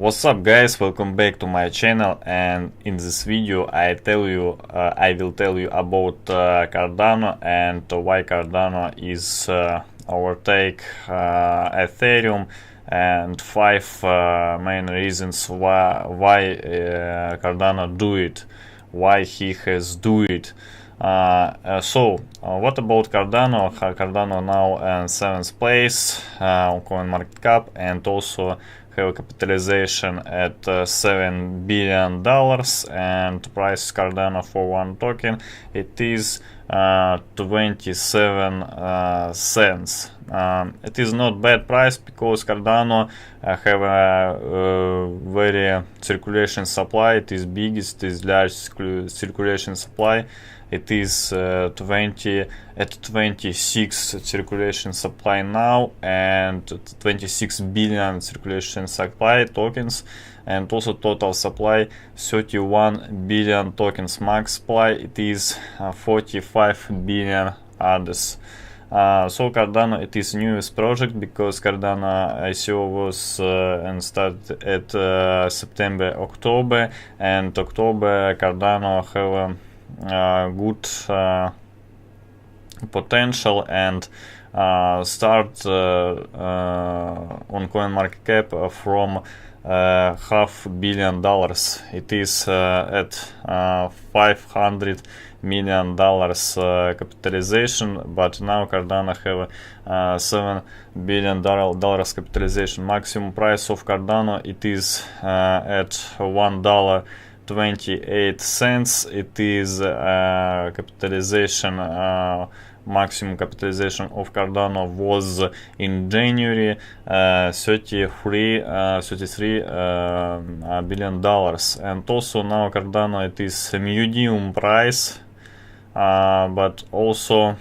What's up guys, welcome back to my channel, and in this video I will tell you about Cardano and why Cardano is overtake Ethereum, and 5 main reasons why Cardano do it, why he has do it. What about Cardano? Cardano now in 7th place on CoinMarketCap, and also have a capitalization at $7 billion, and price Cardano for one token it is 27 cents. It is not bad price because Cardano have a very circulation supply. It is biggest, it is large circulation supply. It is 26 circulation supply now, and 26 billion circulation supply tokens, and also total supply 31 billion tokens. Max supply it is 45 billion others. So Cardano it is newest project because Cardano ICO was and started at September-October, and October Cardano have good potential and start on CoinMarketCap from $500 million. It is at $500 million capitalization, but now Cardano have $7 billion capitalization. Maximum price of Cardano it is at $1.28. It is capitalization, maximum capitalization of Cardano was in January 33 billion dollars, and also now Cardano it is a medium price, but also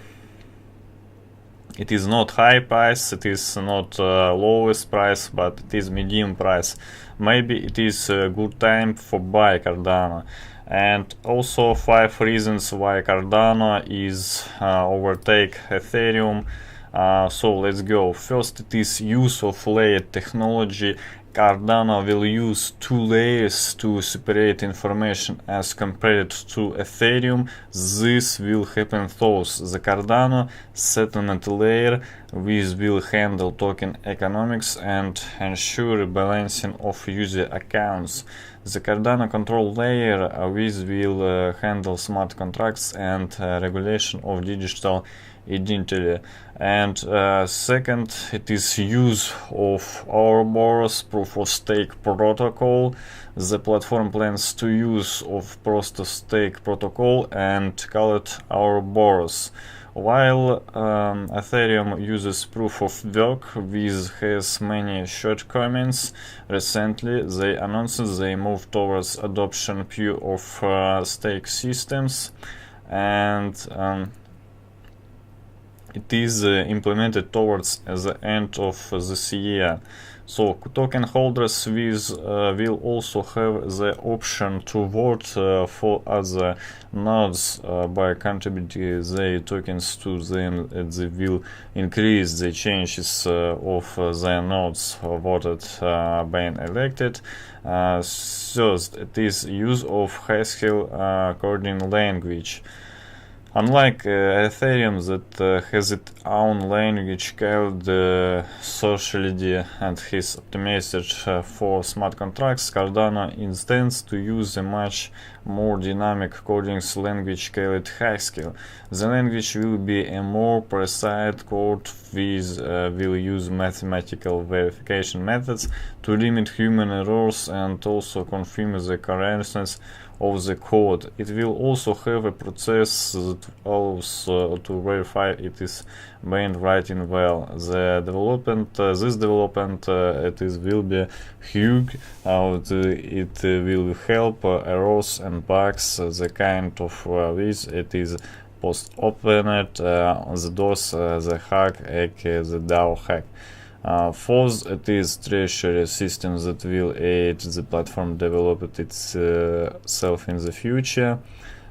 it is not high price, it is not lowest price, but it is medium price. Maybe it is a good time for buy Cardano. And also 5 reasons why Cardano is overtake Ethereum. So let's go. First, it is use of layered technology. Cardano will use 2 layers to separate information as compared to Ethereum. This will happen thus: the Cardano settlement layer, which will handle token economics and ensure balancing of user accounts. The Cardano control layer, which will handle smart contracts and regulation of digital identity. And second, it is use of Ouroboros proof of stake protocol. The platform plans to use of proof of stake protocol and call it Ouroboros, while Ethereum uses proof of work, which has many shortcomings. Recently they announced they move towards adoption pure of stake systems, and it is implemented towards the end of this year. So token holders will also have the option to vote for other nodes by contributing their tokens to them. They will increase the chances of their nodes voted being elected. First, it is use of Haskell coding language. Unlike Ethereum that has its own language called Solidity and is optimized for smart contracts, Cardano intends to use a much more dynamic coding language called Haskell. The language will be a more precise code which will use mathematical verification methods to limit human errors and also confirm the correctness of the code. It will also have a process that allows to verify it is being written well. This development will be huge. It will help errors and bugs, the kind of which it is post-opened, the DOS, the hack, aka the DAO hack. Fourth, it is treasury system that will aid the platform develop itself in the future,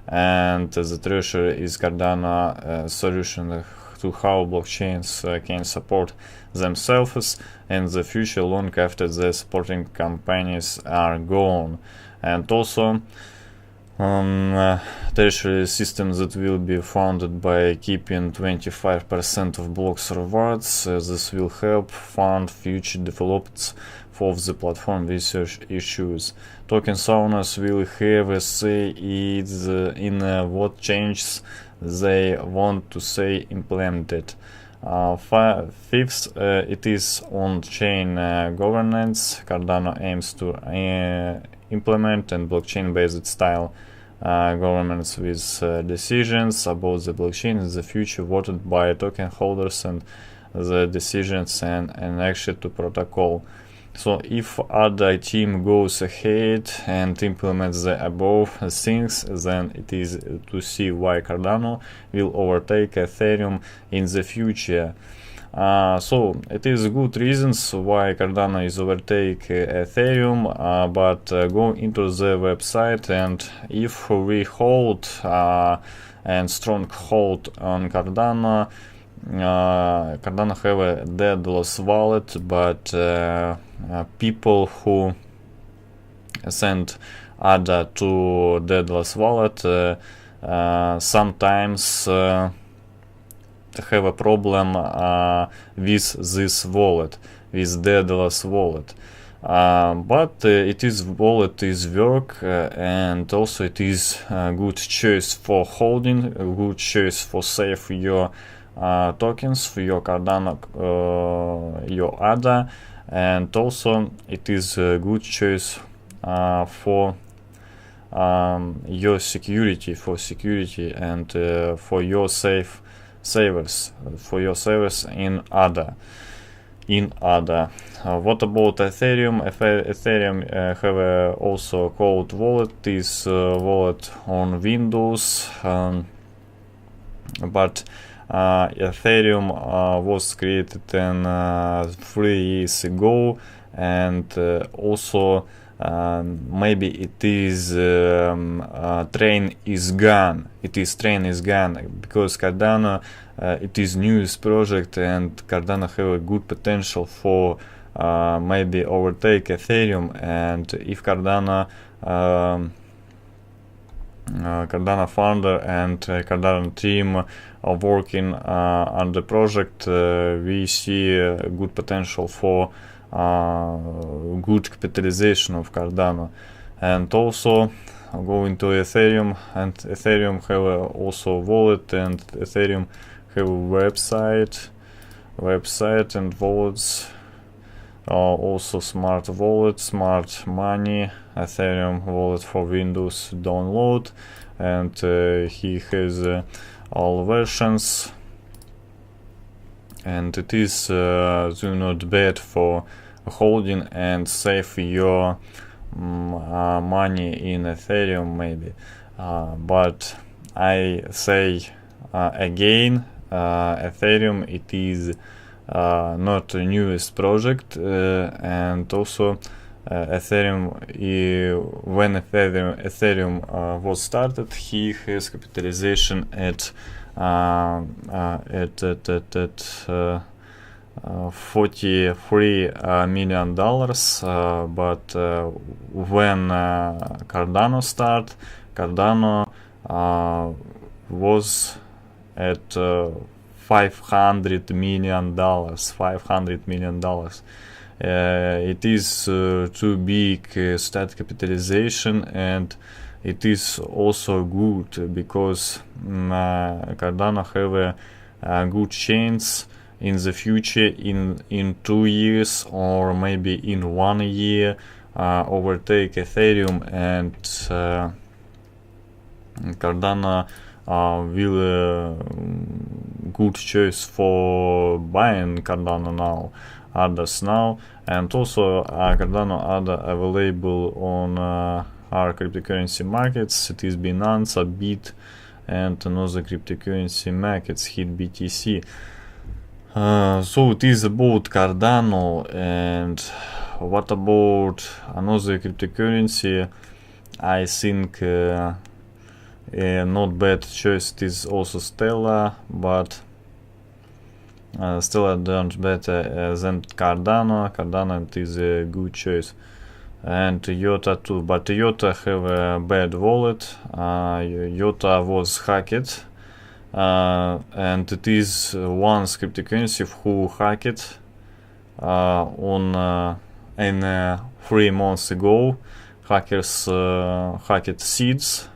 and the treasury is Cardano solution to how blockchains can support themselves in the future long after the supporting companies are gone. And also treasury system that will be funded by keeping 25% of blocks rewards. This will help fund future developments of the platform research issues. Token owners will have a say in what changes they want to see implemented. Fifth, it is on-chain governance. Cardano aims to implement and blockchain-based style governments with decisions about the blockchain in the future voted by token holders and the decisions and action to protocol. So if other team goes ahead and implements the above things, then it is to see why Cardano will overtake Ethereum in the future. So it is good reasons why Cardano is overtake Ethereum, but go into the website, and if we hold and strong hold on Cardano, Cardano have a deadless wallet, but people who send ADA to deadless wallet sometimes have a problem with this wallet, with deadless wallet. But it is wallet is work, and also it is a good choice for holding, a good choice for save your tokens for your Cardano, your ADA, and also it is a good choice for your security, and for your savers in ADA. What about Ethereum? Ethereum have also cold wallet, is wallet on Windows, but Ethereum was created 3 years ago, and also maybe it is train is gone. Train is gone because Cardano it is newest project, and Cardano have a good potential for maybe overtake Ethereum. And if Cardano founder and Cardano team are working on the project, we see good potential for good capitalization of Cardano. And also going to Ethereum, and Ethereum have also wallet, and Ethereum have website and wallets, also smart wallet, smart money, Ethereum wallet for Windows download, and he has all versions, and it is do not bad for holding and save your money in Ethereum maybe, but I say again, Ethereum it is not the newest project, and also Ethereum, when Ethereum was started, he has capitalization at $43 million, but when Cardano started, Cardano was at $500 million. It is too big start capitalization, and it is also good because Cardano have a good chance in the future, in 2 years or maybe in 1 year, overtake Ethereum, and Cardano will good choice for buying Cardano now, others now, and also Cardano ADA available on our cryptocurrency markets. It is Binance, Bit, and another cryptocurrency markets hit BTC. So it is about Cardano. And what about another cryptocurrency? I think not bad choice. It is also Stellar, but Still I don't better than Cardano. Cardano it is a good choice. And IOTA too, but IOTA have a bad wallet. IOTA was hacked, and it is one cryptocurrency who hacked in 3 months ago. Hackers hacked seeds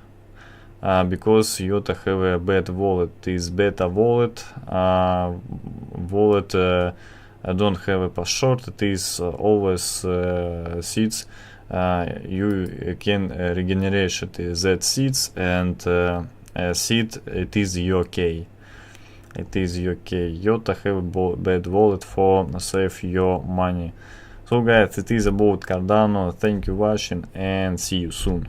because IOTA have a bad wallet. This beta wallet don't have a password. It is always seeds. You can regenerate that seeds, and seed it is your key. It is your key. IOTA have a bad wallet for save your money. So guys, it is about Cardano. Thank you for watching and see you soon.